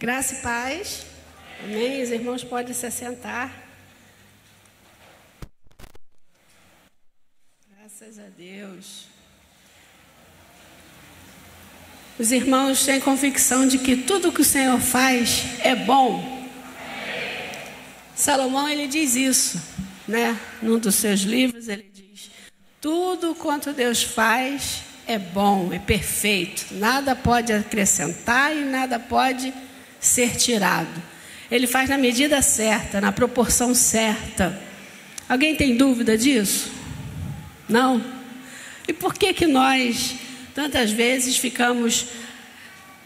Graça e paz. Amém. Os irmãos podem se assentar. Graças a Deus. Os irmãos têm convicção de que tudo que o Senhor faz é bom. Salomão, ele diz isso, né? Num dos seus livros, ele diz: tudo quanto Deus faz é bom, é perfeito. Nada pode acrescentar e nada pode ser tirado. Ele faz na medida certa, na proporção certa. Alguém tem dúvida disso? Não? E por que nós, tantas vezes, ficamos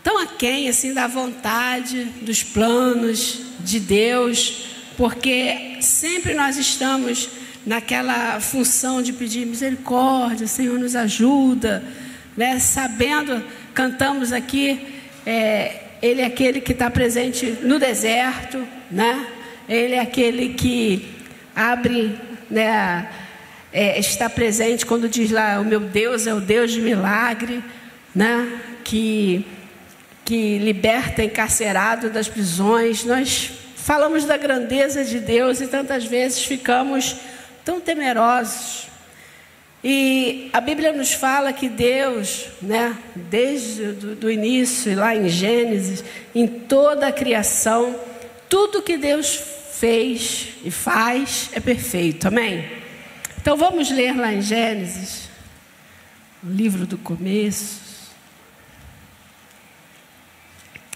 tão aquém assim da vontade, dos planos de Deus? Porque sempre nós estamos naquela função de pedir misericórdia, Senhor, nos ajuda, né? Sabendo, cantamos aqui, Ele é aquele que está presente no deserto, né? Ele é aquele que abre, né? Está presente quando diz lá: o meu Deus é o Deus de milagre, né? Que liberta encarcerado das prisões. Nós falamos da grandeza de Deus e tantas vezes ficamos tão temerosos. E a Bíblia nos fala que Deus, né, desde do início, lá em Gênesis, em toda a criação, tudo que Deus fez e faz é perfeito, amém? Então vamos ler lá em Gênesis, o livro do começo,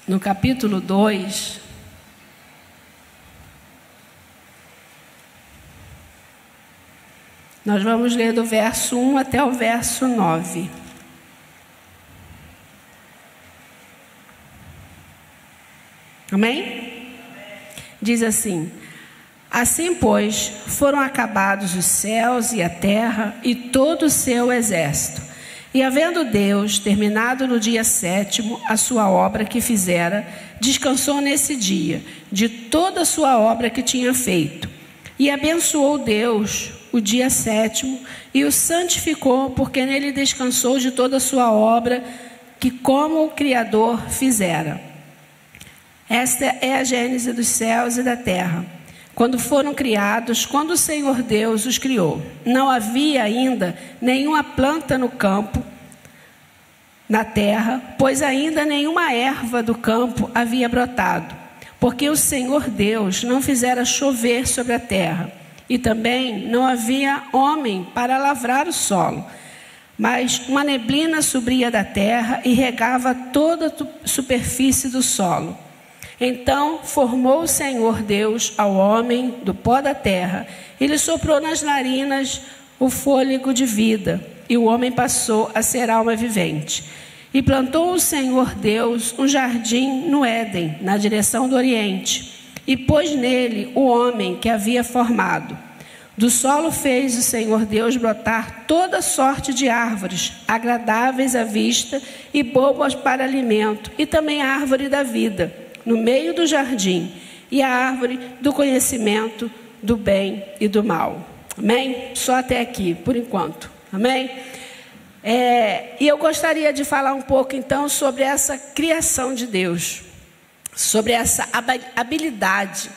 no capítulo 2. Nós vamos ler do verso 1 até o verso 9. Amém? Diz assim: assim, pois, foram acabados os céus e a terra e todo o seu exército. E havendo Deus terminado no dia 7º a sua obra que fizera, descansou nesse dia de toda a sua obra que tinha feito. E abençoou Deus o dia 7º e o santificou, porque nele descansou de toda a sua obra que como o Criador fizera. Esta é a gênese dos céus e da terra, quando foram criados, quando o Senhor Deus os criou. Não havia ainda nenhuma planta no campo, na terra, pois ainda nenhuma erva do campo havia brotado, porque o Senhor Deus não fizera chover sobre a terra. E também não havia homem para lavrar o solo, mas uma neblina subia da terra e regava toda a superfície do solo. Então formou o Senhor Deus ao homem do pó da terra, e lhe soprou nas narinas o fôlego de vida, e o homem passou a ser alma vivente. E plantou o Senhor Deus um jardim no Éden, na direção do Oriente, e pôs nele o homem que havia formado. Do solo fez o Senhor Deus brotar toda sorte de árvores, agradáveis à vista e boas para alimento, e também a árvore da vida, no meio do jardim, e a árvore do conhecimento do bem e do mal. Amém? Só até aqui, por enquanto. Amém? E eu gostaria de falar um pouco, então, sobre essa criação de Deus, sobre essa habilidade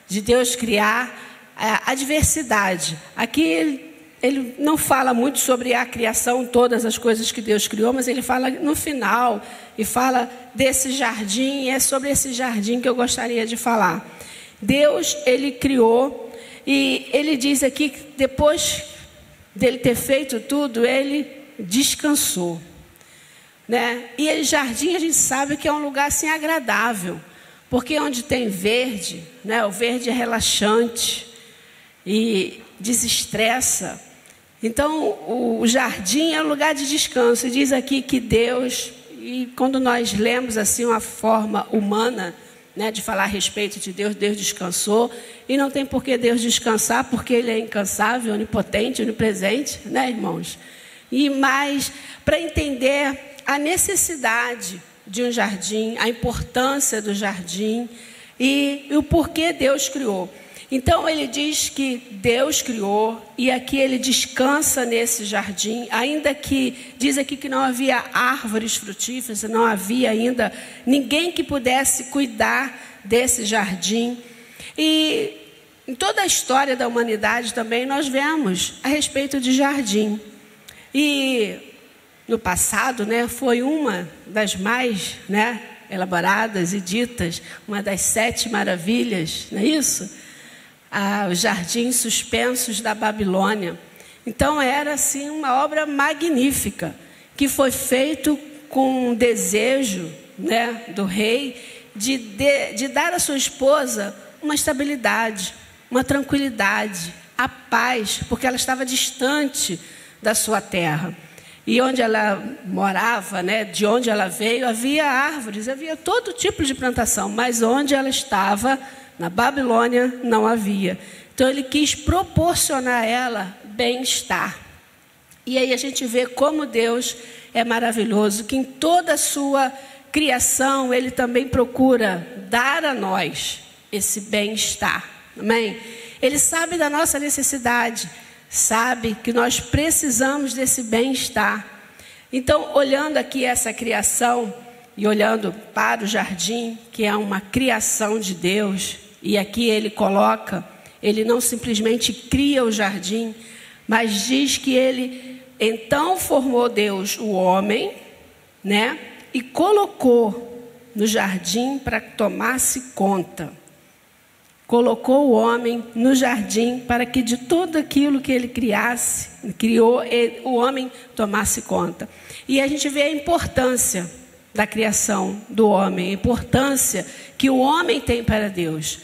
de Deus criar a diversidade. Aqui ele não fala muito sobre a criação, todas as coisas que Deus criou, mas ele fala no final e fala desse jardim, e é sobre esse jardim que eu gostaria de falar. Deus, ele criou, e ele diz aqui que depois dele ter feito tudo, ele descansou, né? E jardim, a gente sabe que é um lugar assim agradável, porque onde tem verde, né? O verde é relaxante e desestressa. Então o jardim é um lugar de descanso. E diz aqui que Deus, e quando nós lemos assim uma forma humana, né, de falar a respeito de Deus, Deus descansou, e não tem por que Deus descansar, porque Ele é incansável, onipotente, onipresente, né, irmãos? E mais, para entender a necessidade de um jardim, a importância do jardim e o porquê Deus criou. Então ele diz que Deus criou e aqui ele descansa nesse jardim, ainda que diz aqui que não havia árvores frutíferas, não havia ainda ninguém que pudesse cuidar desse jardim. E em toda a história da humanidade também nós vemos a respeito de jardim. E no passado, foi uma das mais, elaboradas e ditas, uma das 7 maravilhas, não é isso? Os jardins suspensos da Babilônia. Então era assim uma obra magnífica, que foi feito com um desejo, do rei de dar à sua esposa uma estabilidade, uma tranquilidade, a paz, porque ela estava distante da sua terra. E onde ela morava, de onde ela veio, havia árvores, havia todo tipo de plantação, mas onde ela estava, na Babilônia, não havia. Então ele quis proporcionar a ela bem-estar. E aí a gente vê como Deus é maravilhoso, que em toda a sua criação ele também procura dar a nós esse bem-estar. Amém? Ele sabe da nossa necessidade, sabe que nós precisamos desse bem-estar. Então, olhando aqui essa criação e olhando para o jardim, que é uma criação de Deus, e aqui ele coloca, ele não simplesmente cria o jardim, mas diz que ele então formou Deus o homem, e colocou no jardim para que tomasse conta. Colocou o homem no jardim para que de tudo aquilo que ele criou, o homem tomasse conta. E a gente vê a importância da criação do homem, a importância que o homem tem para Deus.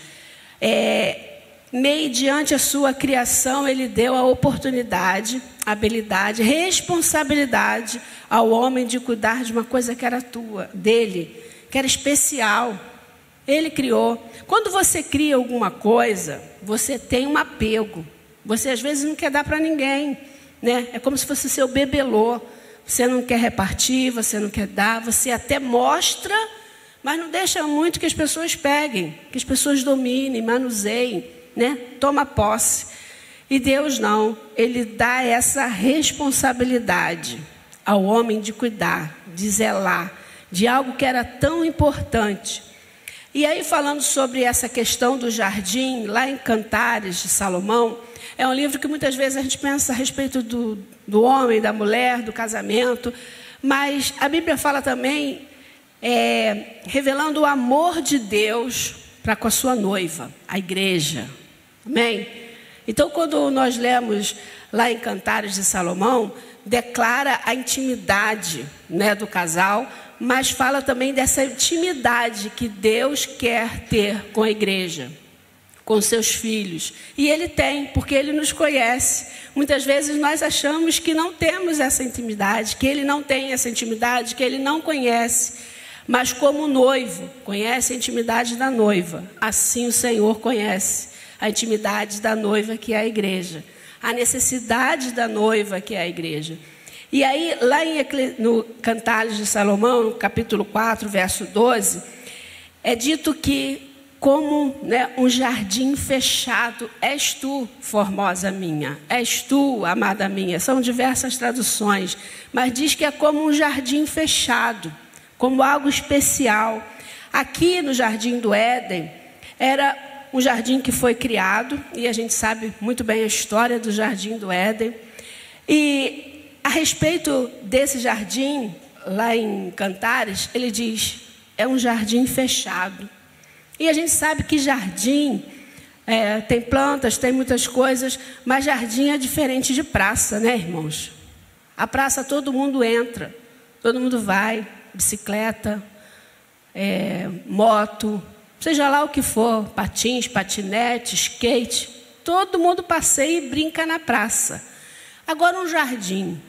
Mediante a sua criação, ele deu a oportunidade, habilidade, responsabilidade ao homem de cuidar de uma coisa que era dele, que era especial. Ele criou. Quando você cria alguma coisa, você tem um apego. Você às vezes não quer dar para ninguém, É como se fosse seu bebelô. Você não quer repartir, você não quer dar, você até mostra, mas não deixa muito que as pessoas peguem, que as pessoas dominem, manuseiem, Toma posse. E Deus não, ele dá essa responsabilidade ao homem de cuidar, de zelar, de algo que era tão importante. E aí, falando sobre essa questão do jardim, lá em Cantares de Salomão, é um livro que muitas vezes a gente pensa a respeito do homem, da mulher, do casamento, mas a Bíblia fala também, revelando o amor de Deus para com a sua noiva, a igreja. Amém? Então, quando nós lemos lá em Cantares de Salomão, declara a intimidade, do casal, mas fala também dessa intimidade que Deus quer ter com a igreja, com seus filhos. E Ele tem, porque Ele nos conhece. Muitas vezes nós achamos que não temos essa intimidade, que Ele não tem essa intimidade, que Ele não conhece. Mas como o noivo conhece a intimidade da noiva, assim o Senhor conhece a intimidade da noiva, que é a igreja. A necessidade da noiva, que é a igreja. E aí, lá no Cantares de Salomão, no capítulo 4, verso 12, é dito que, como um jardim fechado, és tu, formosa minha, és tu, amada minha. São diversas traduções, mas diz que é como um jardim fechado, como algo especial. Aqui no Jardim do Éden, era um jardim que foi criado, e a gente sabe muito bem a história do Jardim do Éden. E a respeito desse jardim, lá em Cantares, ele diz, é um jardim fechado. E a gente sabe que jardim, tem plantas, tem muitas coisas, mas jardim é diferente de praça, irmãos? A praça todo mundo entra, todo mundo vai, bicicleta, moto, seja lá o que for, patins, patinete, skate, todo mundo passeia e brinca na praça. Agora um jardim,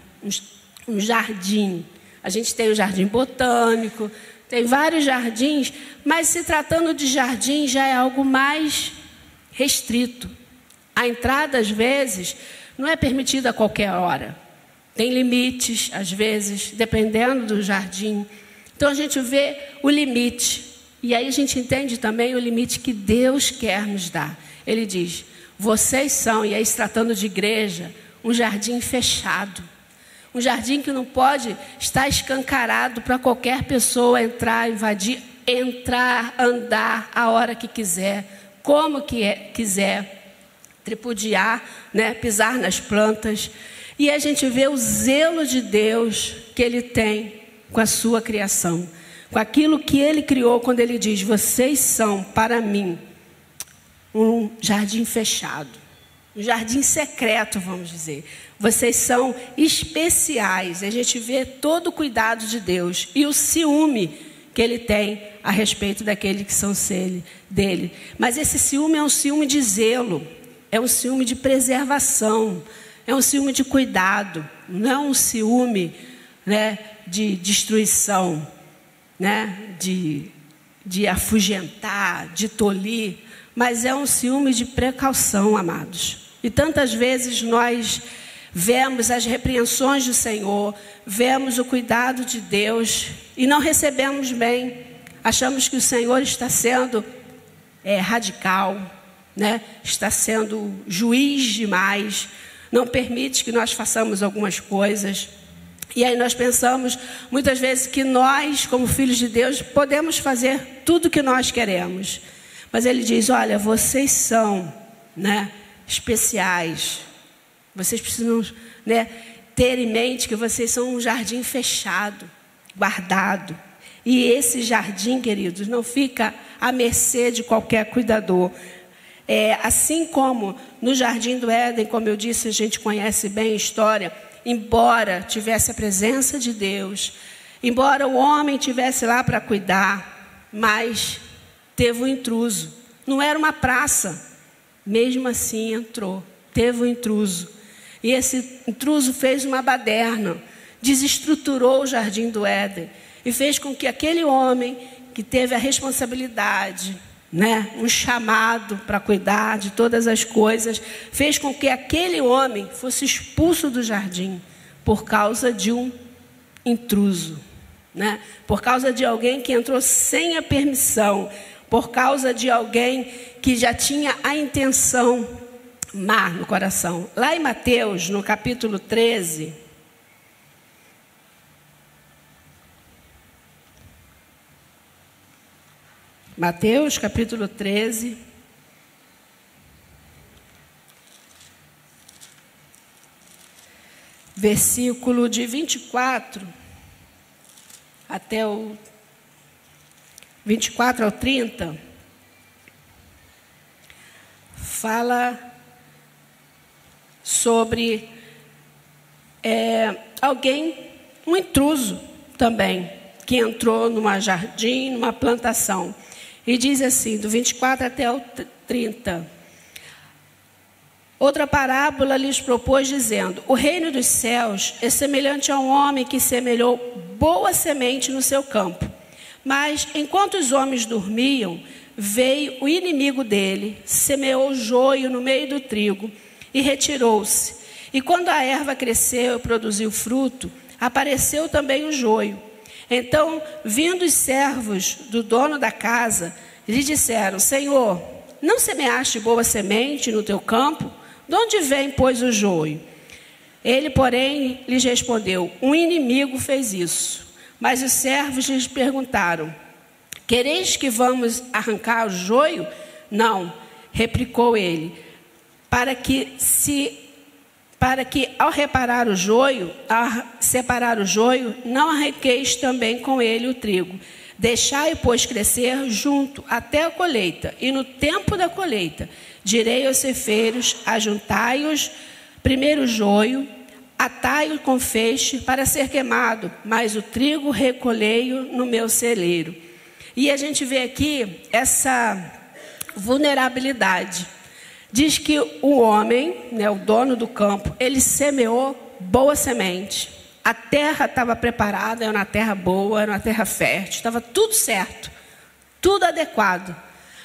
a gente tem o jardim botânico, tem vários jardins, mas se tratando de jardim já é algo mais restrito. A entrada, às vezes, não é permitida a qualquer hora. Tem limites, às vezes, dependendo do jardim. Então, a gente vê o limite. E aí a gente entende também o limite que Deus quer nos dar. Ele diz, vocês são, e aí se tratando de igreja, um jardim fechado. Um jardim que não pode estar escancarado para qualquer pessoa entrar, invadir, entrar, andar a hora que quiser, como quiser, tripudiar, né, pisar nas plantas. E a gente vê o zelo de Deus que Ele tem com a sua criação, com aquilo que Ele criou quando Ele diz, vocês são para mim um jardim fechado, um jardim secreto, vamos dizer. Vocês são especiais. A gente vê todo o cuidado de Deus e o ciúme que Ele tem a respeito daqueles que são dele. Mas esse ciúme é um ciúme de zelo, é um ciúme de preservação, é um ciúme de cuidado, não é um ciúme, né, de destruição, né, de afugentar, de tolir, mas é um ciúme de precaução, amados. E tantas vezes nós vemos as repreensões do Senhor, vemos o cuidado de Deus e não recebemos bem. Achamos que o Senhor está sendo radical, né? Está sendo juiz demais, não permite que nós façamos algumas coisas. E aí nós pensamos muitas vezes que nós, como filhos de Deus, podemos fazer tudo o que nós queremos. Mas Ele diz, olha, vocês são, né, especiais. Vocês precisam, né, ter em mente que vocês são um jardim fechado, guardado. E esse jardim, queridos, não fica à mercê de qualquer cuidador. Assim como no Jardim do Éden, como eu disse, a gente conhece bem a história, embora tivesse a presença de Deus, embora o homem tivesse lá para cuidar, mas teve um intruso. Não era uma praça, mesmo assim entrou, teve um intruso. E esse intruso fez uma baderna, desestruturou o Jardim do Éden e fez com que aquele homem que teve a responsabilidade, né, um chamado para cuidar de todas as coisas, fez com que aquele homem fosse expulso do jardim por causa de um intruso, né? Por causa de alguém que entrou sem a permissão, por causa de alguém que já tinha a intenção má no coração. Lá em Mateus, no capítulo 13, Mateus, capítulo 13, versículo de 24 até o 24 ao 30, fala sobre alguém, um intruso também, que entrou num jardim, numa plantação. E diz assim, do 24 até o 30. Outra parábola lhes propôs, dizendo, o reino dos céus é semelhante a um homem que semeou boa semente no seu campo. Mas, enquanto os homens dormiam, veio o inimigo dele, semeou joio no meio do trigo e retirou-se. E quando a erva cresceu e produziu fruto, apareceu também o joio. Então, vindo os servos do dono da casa, lhe disseram, Senhor, não semeaste boa semente no teu campo? De onde vem, pois, o joio? Ele, porém, lhes respondeu, um inimigo fez isso. Mas os servos lhes perguntaram, quereis que vamos arrancar o joio? Não, replicou ele, para que ao separar o joio, não arranqueis também com ele o trigo. Deixai, pois, crescer junto até a colheita. E no tempo da colheita, direi aos ceifeiros, ajuntai-os, primeiro o joio, atai-o com feixe para ser queimado, mas o trigo recolhei-o no meu celeiro. E a gente vê aqui essa vulnerabilidade. Diz que o homem, né, o dono do campo, ele semeou boa semente. A terra estava preparada, era uma terra boa, era uma terra fértil, estava tudo certo, tudo adequado.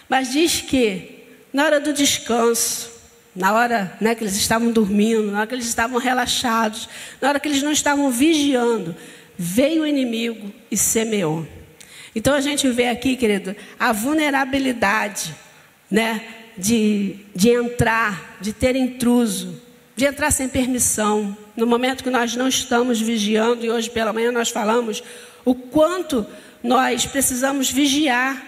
Mas diz que na hora do descanso, na hora, né, que eles estavam dormindo, na hora que eles estavam relaxados, na hora que eles não estavam vigiando, veio o inimigo e semeou. Então a gente vê aqui, querido, a vulnerabilidade, né, de entrar, de ter intruso, de entrar sem permissão, no momento que nós não estamos vigiando. E hoje pela manhã nós falamos o quanto nós precisamos vigiar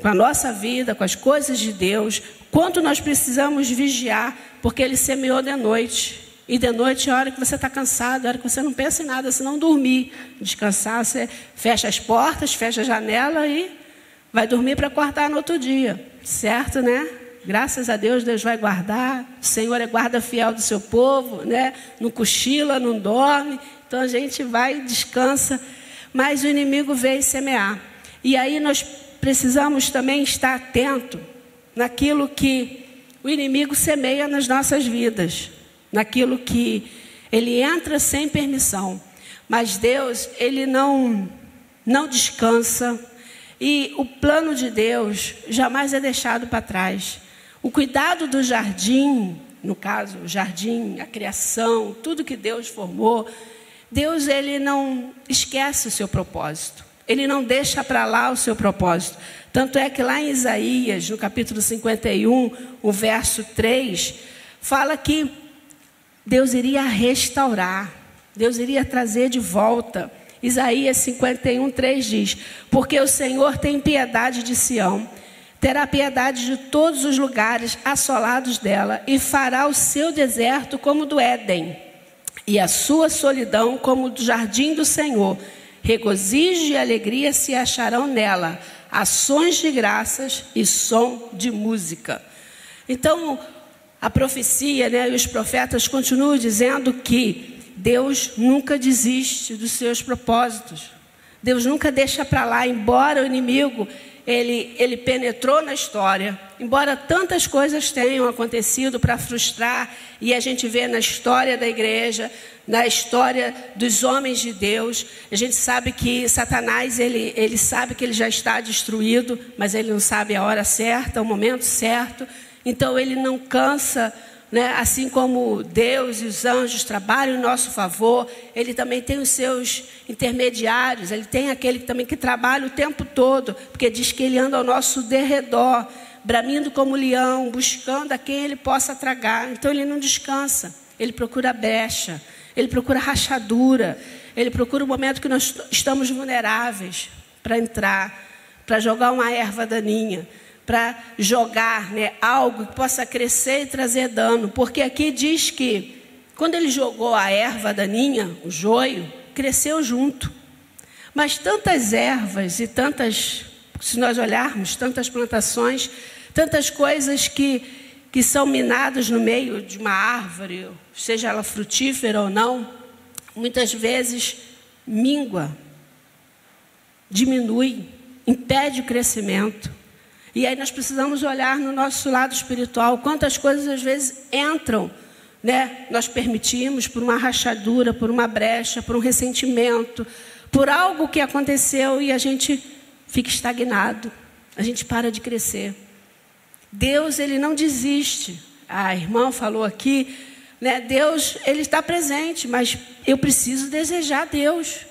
com a nossa vida, com as coisas de Deus, quanto nós precisamos vigiar, porque Ele semeou de noite. E de noite é a hora que você está cansado, é a hora que você não pensa em nada, se não dormir, descansar, você fecha as portas, fecha a janela e vai dormir para acordar no outro dia, certo, né? Graças a Deus, Deus vai guardar, o Senhor é guarda fiel do seu povo, né? Não cochila, não dorme, então a gente vai, descansa, mas o inimigo veio semear. E aí nós precisamos também estar atento naquilo que o inimigo semeia nas nossas vidas, naquilo que ele entra sem permissão. Mas Deus, Ele não descansa, e o plano de Deus jamais é deixado para trás. O cuidado do jardim, no caso, o jardim, a criação, tudo que Deus formou, Deus, Ele não esquece o seu propósito. Ele não deixa para lá o seu propósito. Tanto é que lá em Isaías, no capítulo 51, o verso 3, fala que Deus iria restaurar, Deus iria trazer de volta. Isaías 51, 3 diz: porque o Senhor tem piedade de Sião, terá piedade de todos os lugares assolados dela, e fará o seu deserto como do Éden, e a sua solidão como do jardim do Senhor. Regozijo e alegria se acharão nela, ações de graças e som de música. Então, a profecia, né, e os profetas continuam dizendo que Deus nunca desiste dos seus propósitos. Deus nunca deixa para lá, embora o inimigo ele penetrou na história, embora tantas coisas tenham acontecido para frustrar, e a gente vê na história da igreja, na história dos homens de Deus, a gente sabe que Satanás, ele sabe que ele já está destruído, mas ele não sabe a hora certa, o momento certo. Então ele não cansa, né? Assim como Deus e os anjos trabalham em nosso favor, Ele também tem os seus intermediários, Ele tem aquele também que trabalha o tempo todo, porque diz que Ele anda ao nosso derredor, bramindo como leão, buscando a quem Ele possa tragar. Então Ele não descansa, Ele procura brecha, Ele procura rachadura, Ele procura o momento que nós estamos vulneráveis para entrar, para jogar uma erva daninha, para jogar, né, algo que possa crescer e trazer dano. Porque aqui diz que quando ele jogou a erva daninha, o joio, cresceu junto. Mas tantas ervas e tantas, se nós olharmos, tantas plantações, tantas coisas que são minadas no meio de uma árvore, seja ela frutífera ou não, muitas vezes mingua, diminui, impede o crescimento. E aí nós precisamos olhar no nosso lado espiritual, quantas coisas às vezes entram, né? Nós permitimos por uma rachadura, por uma brecha, por um ressentimento, por algo que aconteceu, e a gente fica estagnado, a gente para de crescer. Deus, Ele não desiste. A irmã falou aqui, né? Deus, Ele está presente, mas eu preciso desejar Deus.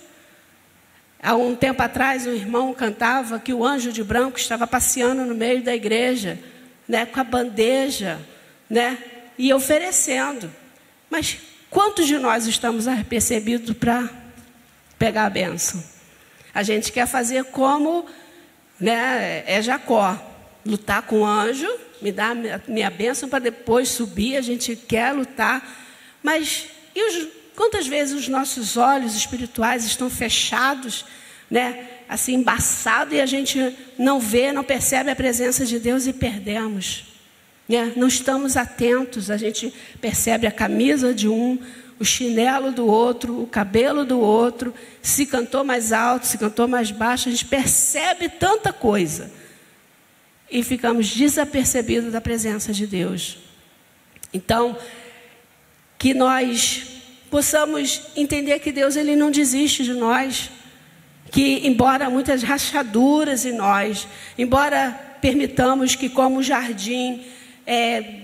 Há um tempo atrás, um irmão cantava que o anjo de branco estava passeando no meio da igreja, né, com a bandeja, né, e oferecendo. Mas quantos de nós estamos apercebidos para pegar a bênção? A gente quer fazer como, né, é Jacó, lutar com o anjo, me dá minha bênção para depois subir. A gente quer lutar, mas quantas vezes os nossos olhos espirituais estão fechados, né, assim, embaçados, e a gente não vê, não percebe a presença de Deus e perdemos, né? Não estamos atentos, a gente percebe a camisa de um, o chinelo do outro, o cabelo do outro, se cantou mais alto, se cantou mais baixo, a gente percebe tanta coisa e ficamos desapercebidos da presença de Deus. Então, que nós possamos entender que Deus, Ele não desiste de nós, que embora muitas rachaduras em nós, embora permitamos que como jardim,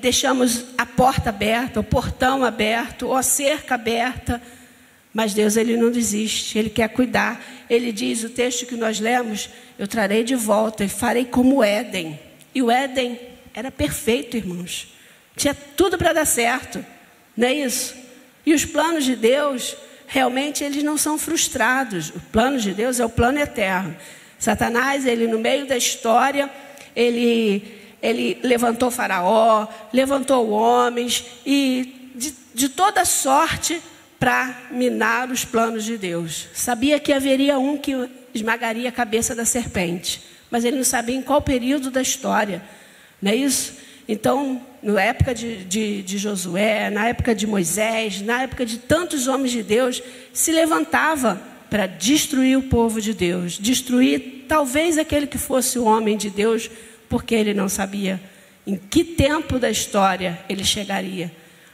deixamos a porta aberta, o portão aberto, ou a cerca aberta, Mas Deus, Ele não desiste, Ele quer cuidar. Ele diz, o texto que nós lemos, eu trarei de volta e farei como o Éden. E o Éden era perfeito, irmãos. Tinha tudo para dar certo, não é isso? E os planos de Deus, realmente, eles não são frustrados. O plano de Deus é o plano eterno. Satanás, ele no meio da história, ele levantou Faraó, levantou homens, e de toda sorte para minar os planos de Deus. Sabia que haveria um que esmagaria a cabeça da serpente, mas ele não sabia em qual período da história, não é isso? Então, na época de Josué, na época de Moisés, na época de tantos homens de Deus, se levantava para destruir o povo de Deus, destruir talvez aquele que fosse o homem de Deus, porque ele não sabia em que tempo da história ele chegaria.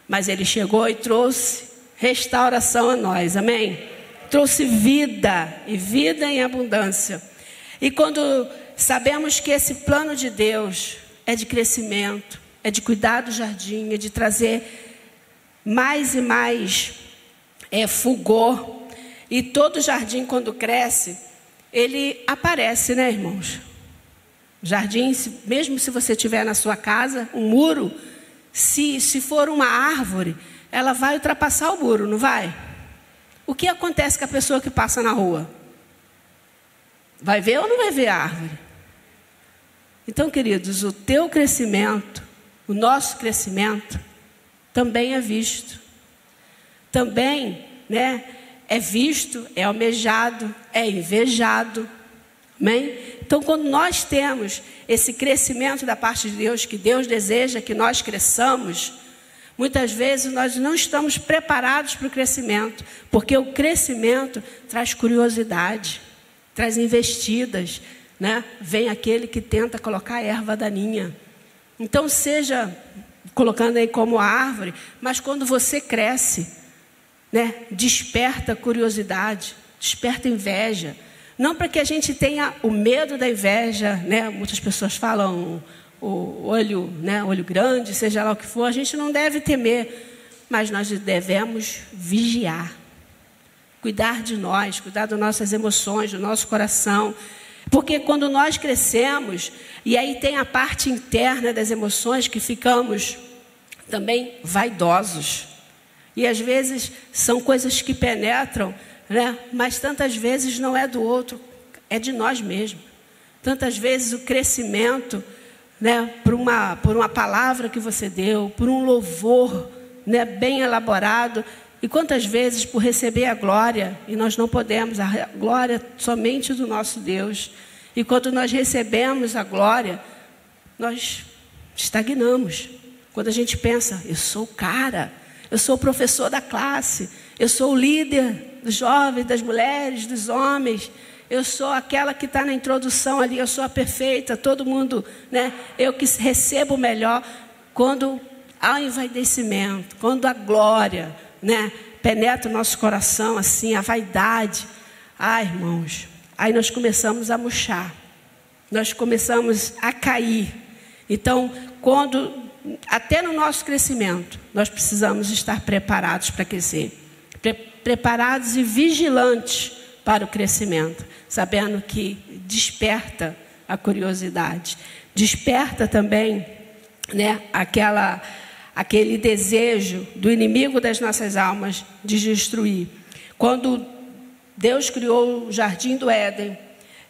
Mas ele chegou e trouxe restauração a nós, amém? Trouxe vida, e vida em abundância. E quando sabemos que esse plano de Deus é de crescimento, é de cuidar do jardim, é de trazer mais e mais fulgor. E todo jardim, quando cresce, ele aparece, né, irmãos? Jardim, mesmo se você tiver na sua casa, um muro, se for uma árvore, ela vai ultrapassar o muro, não vai? O que acontece com a pessoa que passa na rua? Vai ver ou não vai ver a árvore? Então, queridos, o teu crescimento, o nosso crescimento, também é visto. Também, né, é visto, é almejado, é invejado. Amém? Então, quando nós temos esse crescimento da parte de Deus, que Deus deseja que nós cresçamos, muitas vezes nós não estamos preparados para o crescimento, porque o crescimento traz curiosidade, traz investidas, né? Vem aquele que tenta colocar a erva daninha. Então, seja colocando aí como árvore, mas quando você cresce, né? Desperta curiosidade, desperta inveja. Não para que a gente tenha o medo da inveja, né? Muitas pessoas falam o olho, né? Olho grande, seja lá o que for. A gente não deve temer, mas nós devemos vigiar, cuidar de nós, cuidar das nossas emoções, do nosso coração. Porque quando nós crescemos, e aí tem a parte interna das emoções, que ficamos também vaidosos. E às vezes são coisas que penetram, né? Mas tantas vezes não é do outro, é de nós mesmos. Tantas vezes o crescimento, né? Por uma palavra que você deu, por um louvor, né? Bem elaborado. E quantas vezes por receber a glória, e nós não podemos, a glória somente do nosso Deus. E quando nós recebemos a glória, nós estagnamos. Quando a gente pensa, eu sou o cara, eu sou o professor da classe, eu sou o líder dos jovens, das mulheres, dos homens, eu sou aquela que está na introdução ali, eu sou a perfeita, todo mundo, né? Eu que recebo o melhor. Quando há o envaidecimento, quando a glória, né, penetra o nosso coração, assim, a vaidade. Ai, irmãos, aí nós começamos a murchar, nós começamos a cair. Então, até no nosso crescimento, nós precisamos estar preparados para crescer, preparados e vigilantes para o crescimento, sabendo que desperta a curiosidade, desperta também, né, aquele desejo do inimigo das nossas almas de destruir. Quando Deus criou o jardim do Éden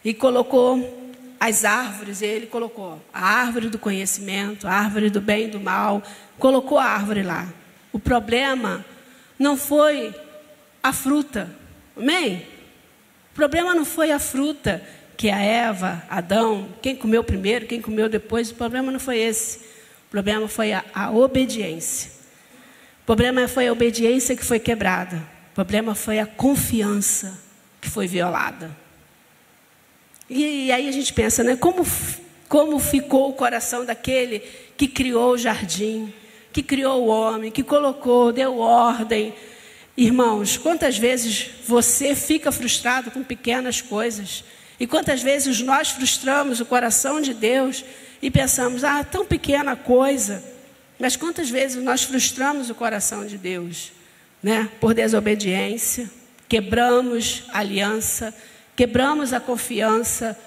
e colocou as árvores, ele colocou a árvore do conhecimento, a árvore do bem e do mal, colocou a árvore lá. O problema não foi a fruta, amém? O problema não foi a fruta que a Eva, Adão, quem comeu primeiro, quem comeu depois, o problema não foi esse. O problema foi a obediência. O problema foi a obediência que foi quebrada. O problema foi a confiança que foi violada. E aí a gente pensa, né? Como ficou o coração daquele que criou o jardim, que criou o homem, que colocou, deu ordem. Irmãos, quantas vezes você fica frustrado com pequenas coisas? E quantas vezes nós frustramos o coração de Deus e pensamos, tão pequena coisa. Mas quantas vezes nós frustramos o coração de Deus, né? Por desobediência, quebramos a aliança, quebramos a confiança.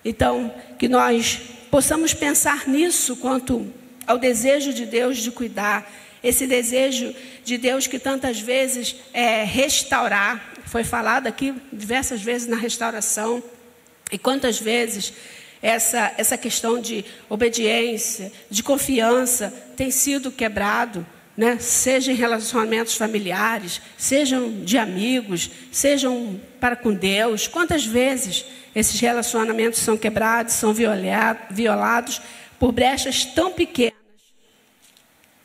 Então, que nós possamos pensar nisso quanto ao desejo de Deus de cuidar, esse desejo de Deus que tantas vezes é restaurar. Foi falado aqui diversas vezes na restauração. E quantas vezes essa questão de obediência, de confiança tem sido quebrado, né? Seja em relacionamentos familiares, sejam de amigos, sejam para com Deus. Quantas vezes esses relacionamentos são quebrados, são violados por brechas tão pequenas,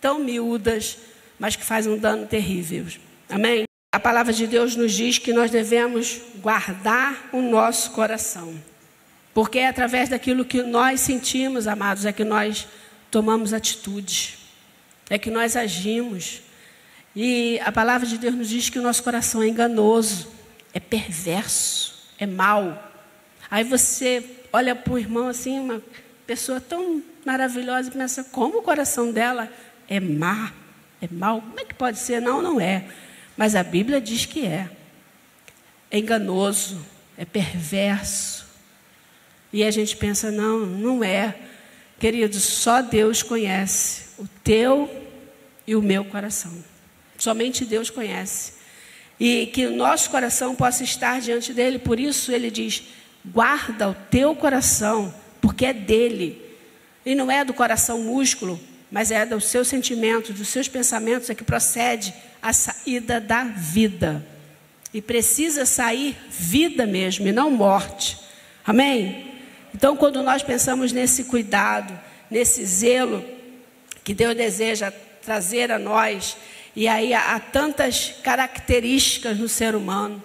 tão miúdas, mas que fazem um dano terrível. Amém? A palavra de Deus nos diz que nós devemos guardar o nosso coração. Porque é através daquilo que nós sentimos, amados, é que nós tomamos atitudes. É que nós agimos. E a palavra de Deus nos diz que o nosso coração é enganoso, é perverso, é mau. Aí você olha para o irmão assim, uma pessoa tão maravilhosa, e pensa, como o coração dela é má, é mau? Como é que pode ser? Não, não é. Mas a Bíblia diz que é. É enganoso, é perverso. E a gente pensa, não, não é. Queridos, só Deus conhece o teu e o meu coração. Somente Deus conhece. E que o nosso coração possa estar diante dele. Por isso ele diz, guarda o teu coração, porque é dele. E não é do coração músculo, mas é dos seus sentimentos, dos seus pensamentos, é que procede a saída da vida. E precisa sair vida mesmo, e não morte. Amém? Então, quando nós pensamos nesse cuidado, nesse zelo que Deus deseja trazer a nós, e aí há tantas características no ser humano,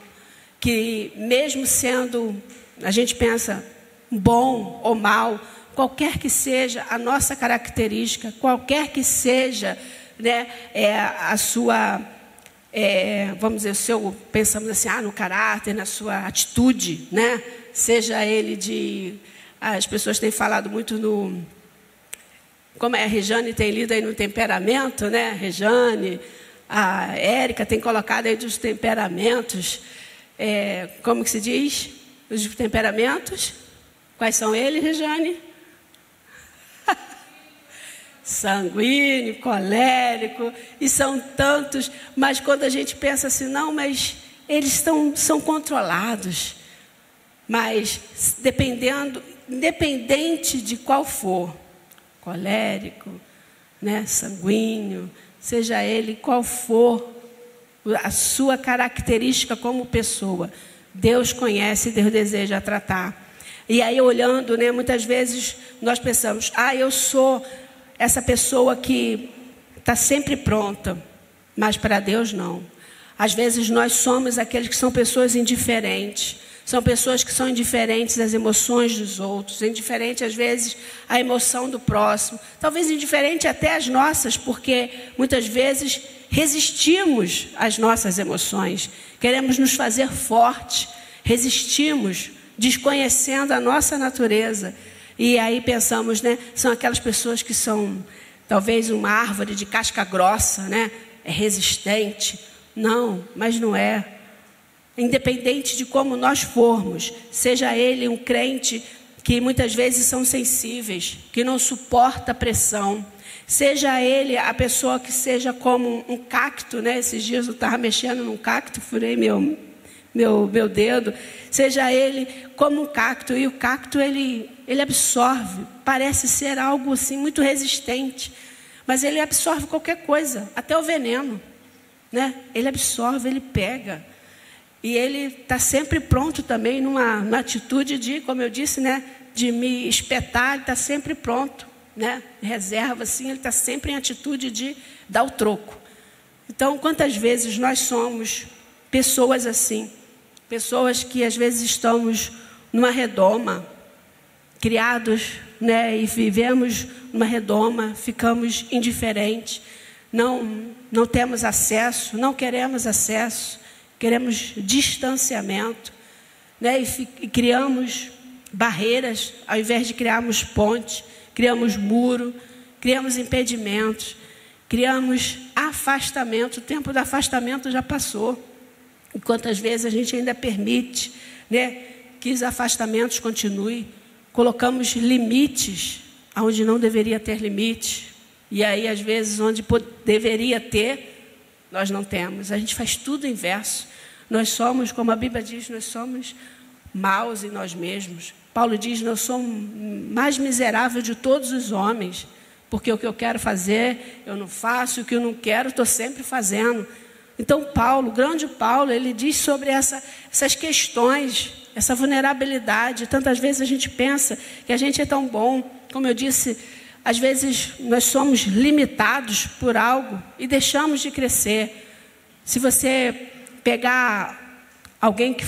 que mesmo sendo, a gente pensa, bom ou mal, qualquer que seja a nossa característica, qualquer que seja, né, a sua, vamos dizer, pensamos assim, no caráter, na sua atitude, né, seja ele as pessoas têm falado muito como a Rejane tem lido aí no temperamento, né, Rejane, a Érica tem colocado aí dos temperamentos, como que se diz? Os temperamentos, quais são eles, Rejane? Sanguíneo, colérico, e são tantos, mas quando a gente pensa assim, não, mas eles são controlados, mas independente de qual for, colérico, né, sanguíneo, seja ele qual for a sua característica como pessoa, Deus conhece e Deus deseja tratar. E aí olhando, né, muitas vezes nós pensamos, eu sou essa pessoa que está sempre pronta, mas para Deus não. Às vezes nós somos aqueles que são pessoas indiferentes, são pessoas que são indiferentes às emoções dos outros, indiferentes às vezes à emoção do próximo, talvez indiferente até às nossas, porque muitas vezes resistimos às nossas emoções, queremos nos fazer fortes, resistimos, desconhecendo a nossa natureza. E aí pensamos, né, são aquelas pessoas que são talvez uma árvore de casca grossa, né, é resistente. Não, mas não é. Independente de como nós formos, seja ele um crente que muitas vezes são sensíveis, que não suporta pressão, seja ele a pessoa que seja como um cacto, né? Esses dias eu estava mexendo num cacto, furei meu dedo, seja ele como um cacto, e o cacto ele absorve, parece ser algo assim muito resistente, mas ele absorve qualquer coisa, até o veneno, né? Ele absorve, ele pega, e ele está sempre pronto também numa atitude de, como eu disse, né, de me espetar, ele está sempre pronto, né? Reserva assim, ele está sempre em atitude de dar o troco. Então, quantas vezes nós somos pessoas assim, pessoas que às vezes estamos numa redoma, criados, né, e vivemos numa redoma, ficamos indiferentes, não temos acesso, não queremos acesso, queremos distanciamento, né, e criamos barreiras, ao invés de criarmos pontes, criamos muro, criamos impedimentos, criamos afastamento. O tempo do afastamento já passou. E quantas vezes a gente ainda permite, né, que os afastamentos continuem. Colocamos limites onde não deveria ter limite. E aí, às vezes, onde deveria ter, nós não temos. A gente faz tudo inverso. Nós somos, como a Bíblia diz, nós somos maus em nós mesmos. Paulo diz, eu sou mais miserável de todos os homens, porque o que eu quero fazer, eu não faço, o que eu não quero, estou sempre fazendo. Então, Paulo, o grande Paulo, ele diz sobre essas questões, essa vulnerabilidade. Tantas vezes a gente pensa que a gente é tão bom. Como eu disse, às vezes nós somos limitados por algo e deixamos de crescer. Se você pegar alguém que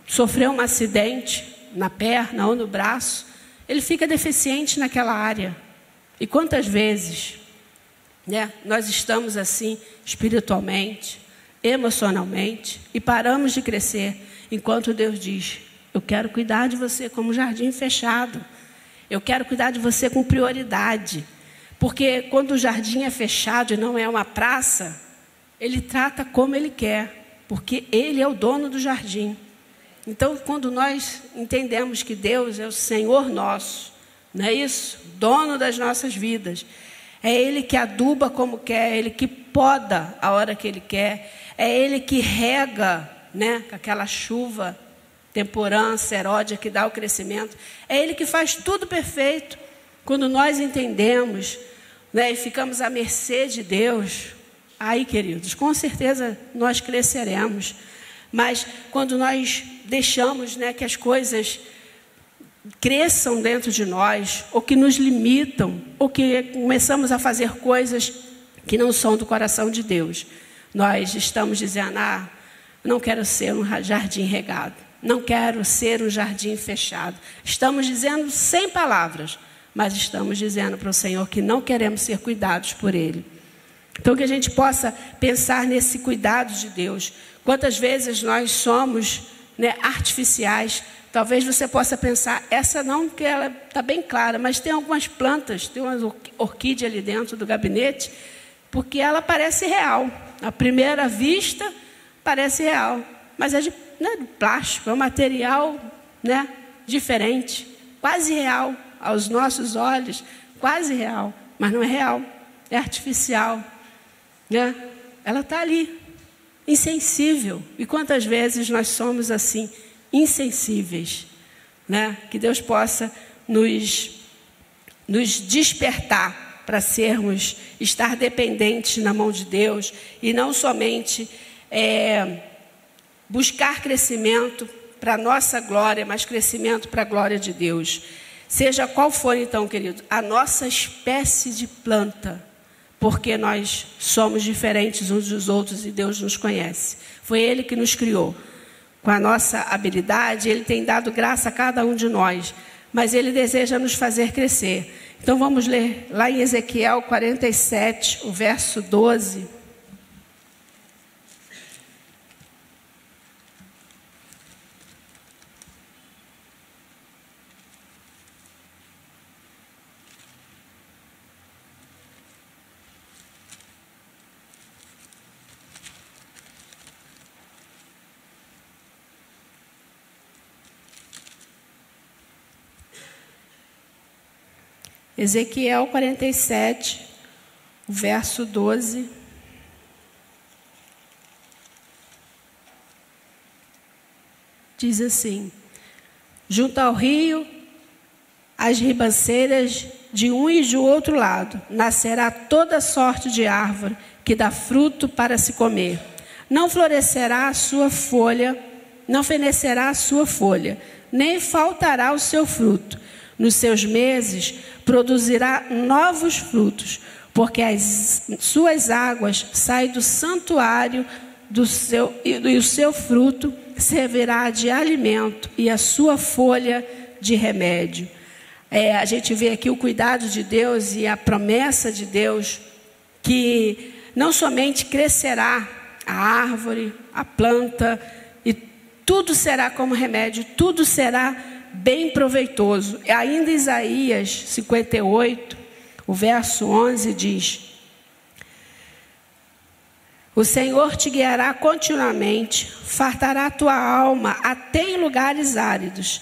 sofreu um acidente na perna ou no braço, ele fica deficiente naquela área. E quantas vezes, né, nós estamos assim espiritualmente, emocionalmente, e paramos de crescer, enquanto Deus diz, eu quero cuidar de você como um jardim fechado. Eu quero cuidar de você com prioridade. Porque quando o jardim é fechado e não é uma praça, ele trata como ele quer, porque ele é o dono do jardim. Então, quando nós entendemos que Deus é o Senhor nosso, não é isso? Dono das nossas vidas. É Ele que aduba como quer, é Ele que poda a hora que Ele quer, é Ele que rega, né, com aquela chuva temporã, seródia, que dá o crescimento. É Ele que faz tudo perfeito. Quando nós entendemos, né, e ficamos à mercê de Deus, aí, queridos, com certeza nós cresceremos. Mas quando nós deixamos, né, que as coisas cresçam dentro de nós, ou que nos limitam, ou que começamos a fazer coisas que não são do coração de Deus, nós estamos dizendo, não quero ser um jardim regado, não quero ser um jardim fechado. Estamos dizendo sem palavras, mas estamos dizendo para o Senhor que não queremos ser cuidados por Ele. Então, que a gente possa pensar nesse cuidado de Deus. Quantas vezes nós somos, né, artificiais. Talvez você possa pensar, essa não, que ela está bem clara, mas tem algumas plantas, tem uma orquídea ali dentro do gabinete, porque ela parece real. À primeira vista, parece real, mas é de plástico, é um material, né, diferente, quase real, aos nossos olhos, quase real, mas não é real, é artificial, né? Ela está ali, insensível. E quantas vezes nós somos assim, insensíveis, né? Que Deus possa nos despertar para estar dependentes na mão de Deus e não somente buscar crescimento para a nossa glória, mas crescimento para a glória de Deus. Seja qual for, então, querido, a nossa espécie de planta, porque nós somos diferentes uns dos outros e Deus nos conhece. Foi Ele que nos criou. Com a nossa habilidade, Ele tem dado graça a cada um de nós, mas Ele deseja nos fazer crescer. Então vamos ler lá em Ezequiel 47, o verso 12. Ezequiel 47, verso 12. Diz assim: junto ao rio, as ribanceiras de um e de outro lado, nascerá toda sorte de árvore que dá fruto para se comer. Não florescerá a sua folha, não fenecerá a sua folha, nem faltará o seu fruto. Nos seus meses produzirá novos frutos, porque as suas águas saem do santuário e o seu fruto servirá de alimento e a sua folha de remédio. A gente vê aqui o cuidado de Deus e a promessa de Deus, que não somente crescerá a árvore, a planta, e tudo será como remédio, tudo será bem proveitoso. Ainda Isaías 58, o verso 11 diz: O Senhor te guiará continuamente, fartará a tua alma até em lugares áridos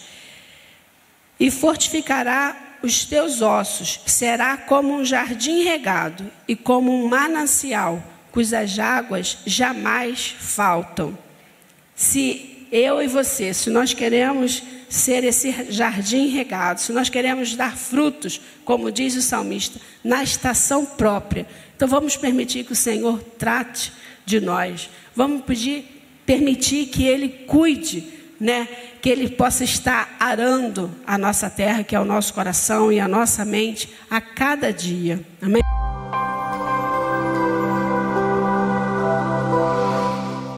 e fortificará os teus ossos. Será como um jardim regado e como um manancial, cujas águas jamais faltam. Se eu e você, se nós queremos ser esse jardim regado, se nós queremos dar frutos, como diz o salmista, na estação própria, então vamos permitir que o Senhor trate de nós. Vamos permitir que Ele cuide, que Ele possa estar arando a nossa terra, que é o nosso coração e a nossa mente, a cada dia. Amém?